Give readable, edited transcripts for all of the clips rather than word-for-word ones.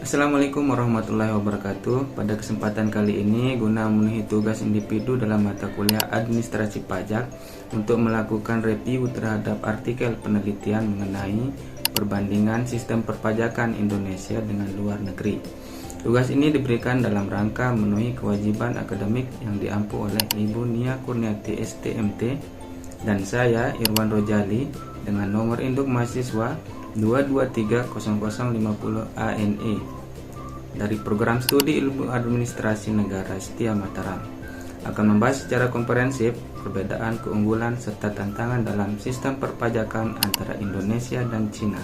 Assalamualaikum warahmatullahi wabarakatuh. Pada kesempatan kali ini, guna memenuhi tugas individu dalam mata kuliah administrasi pajak untuk melakukan review terhadap artikel penelitian mengenai perbandingan sistem perpajakan Indonesia dengan luar negeri. Tugas ini diberikan dalam rangka memenuhi kewajiban akademik yang diampu oleh Ibu Nia Kurniati STMT dan saya Irwan Rojali dengan nomor induk mahasiswa 2230050 ANE dari Program Studi Ilmu Administrasi Negara Setia Mataram, akan membahas secara komprehensif perbedaan, keunggulan, serta tantangan dalam sistem perpajakan antara Indonesia dan Cina.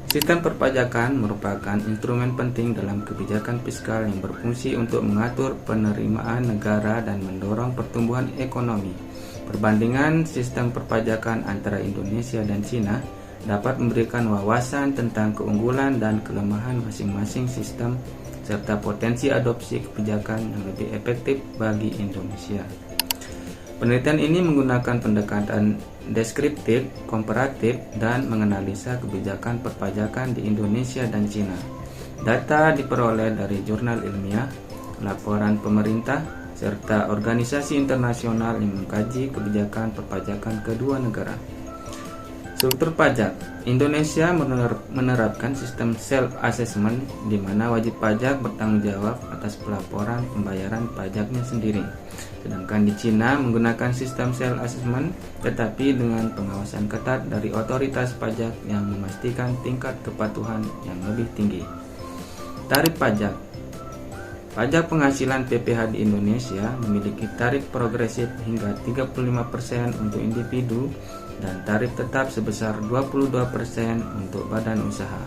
Sistem perpajakan merupakan instrumen penting dalam kebijakan fiskal yang berfungsi untuk mengatur penerimaan negara dan mendorong pertumbuhan ekonomi. Perbandingan sistem perpajakan antara Indonesia dan Cina dapat memberikan wawasan tentang keunggulan dan kelemahan masing-masing sistem serta potensi adopsi kebijakan yang lebih efektif bagi Indonesia. Penelitian ini menggunakan pendekatan deskriptif, komparatif, dan menganalisa kebijakan perpajakan di Indonesia dan Cina. Data diperoleh dari jurnal ilmiah, laporan pemerintah, serta organisasi internasional yang mengkaji kebijakan perpajakan kedua negara. Struktur pajak. Indonesia menerapkan sistem self-assessment di mana wajib pajak bertanggung jawab atas pelaporan pembayaran pajaknya sendiri. Sedangkan di Cina menggunakan sistem self-assessment tetapi dengan pengawasan ketat dari otoritas pajak yang memastikan tingkat kepatuhan yang lebih tinggi. Tarif pajak. Pajak penghasilan PPH di Indonesia memiliki tarif progresif hingga 35% untuk individu dan tarif tetap sebesar 22% untuk badan usaha.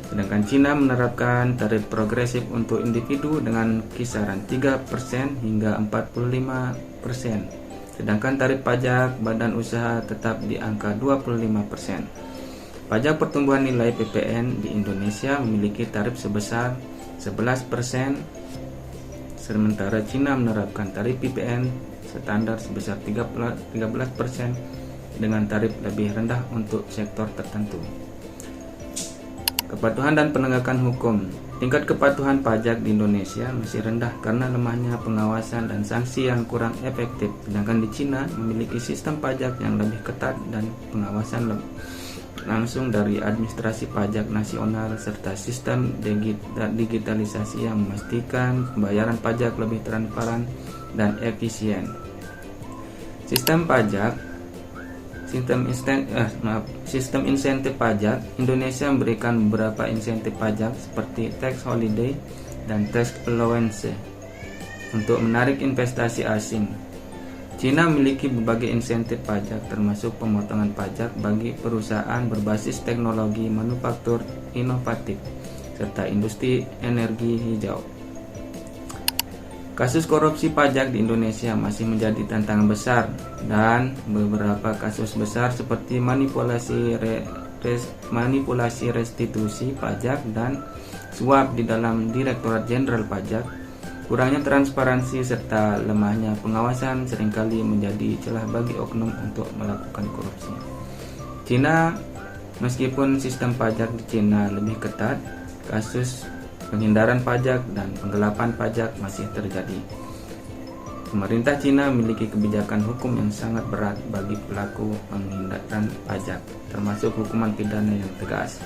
Sedangkan Cina menerapkan tarif progresif untuk individu dengan kisaran 3% hingga 45%. Sedangkan tarif pajak badan usaha tetap di angka 25%. Pajak pertumbuhan nilai PPN di Indonesia memiliki tarif sebesar 11%, sementara Cina menerapkan tarif PPN standar sebesar 13% dengan tarif lebih rendah untuk sektor tertentu. Kepatuhan dan penegakan hukum. Tingkat kepatuhan pajak di Indonesia masih rendah karena lemahnya pengawasan dan sanksi yang kurang efektif, sedangkan di Cina memiliki sistem pajak yang lebih ketat dan pengawasan langsung dari administrasi pajak nasional serta sistem digitalisasi yang memastikan pembayaran pajak lebih transparan dan efisien. Sistem insentif pajak. Indonesia memberikan beberapa insentif pajak seperti tax holiday dan tax allowance untuk menarik investasi asing. Cina memiliki berbagai insentif pajak termasuk pemotongan pajak bagi perusahaan berbasis teknologi manufaktur inovatif serta industri energi hijau. Kasus korupsi pajak di Indonesia masih menjadi tantangan besar dan beberapa kasus besar seperti manipulasi restitusi pajak dan suap di dalam Direktorat Jenderal Pajak. Kurangnya transparansi serta lemahnya pengawasan seringkali menjadi celah bagi oknum untuk melakukan korupsi. Cina, meskipun sistem pajak di Cina lebih ketat, kasus penghindaran pajak dan penggelapan pajak masih terjadi. Pemerintah Cina memiliki kebijakan hukum yang sangat berat bagi pelaku penghindaran pajak, termasuk hukuman pidana yang tegas.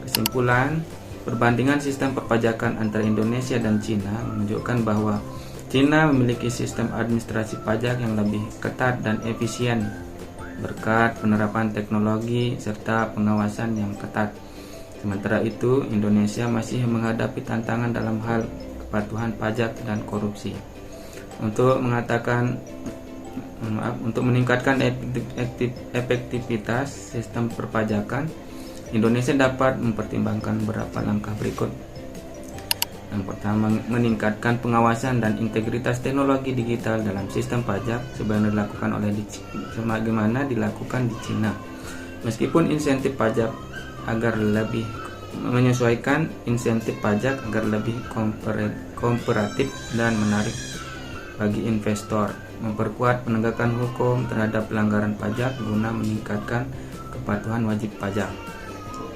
Kesimpulan, perbandingan sistem perpajakan antara Indonesia dan Cina menunjukkan bahwa Cina memiliki sistem administrasi pajak yang lebih ketat dan efisien berkat penerapan teknologi serta pengawasan yang ketat. Sementara itu, Indonesia masih menghadapi tantangan dalam hal kepatuhan pajak dan korupsi. Untuk meningkatkan efektivitas sistem perpajakan, Indonesia dapat mempertimbangkan beberapa langkah berikut. Yang pertama, meningkatkan pengawasan dan integritas teknologi digital dalam sistem pajak sebagaimana dilakukan di Cina. Meskipun insentif pajak agar lebih menyesuaikan insentif pajak agar lebih komparatif dan menarik bagi investor, memperkuat penegakan hukum terhadap pelanggaran pajak guna meningkatkan kepatuhan wajib pajak.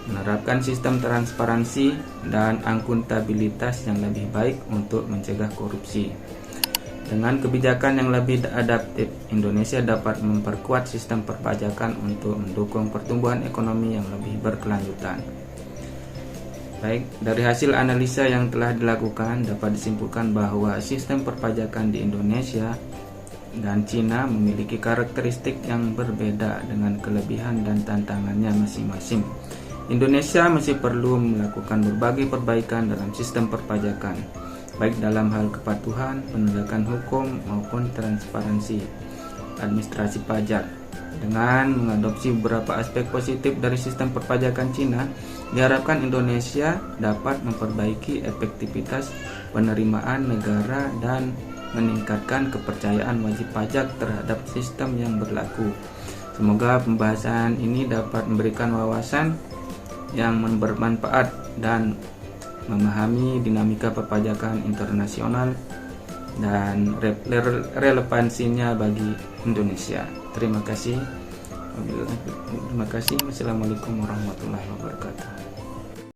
menerapkan sistem transparansi dan akuntabilitas yang lebih baik untuk mencegah korupsi. Dengan kebijakan yang lebih adaptif, Indonesia dapat memperkuat sistem perpajakan untuk mendukung pertumbuhan ekonomi yang lebih berkelanjutan. Baik, dari hasil analisa yang telah dilakukan dapat disimpulkan bahwa sistem perpajakan di Indonesia dan Cina memiliki karakteristik yang berbeda dengan kelebihan dan tantangannya masing-masing. Indonesia masih perlu melakukan berbagai perbaikan dalam sistem perpajakan, baik dalam hal kepatuhan, penegakan hukum, maupun transparansi administrasi pajak. Dengan mengadopsi beberapa aspek positif dari sistem perpajakan Cina, diharapkan Indonesia dapat memperbaiki efektivitas penerimaan negara dan meningkatkan kepercayaan wajib pajak terhadap sistem yang berlaku. Semoga pembahasan ini dapat memberikan wawasan yang bermanfaat dan memahami dinamika perpajakan internasional dan relevansinya bagi Indonesia. Terima kasih. Wassalamualaikum warahmatullahi wabarakatuh.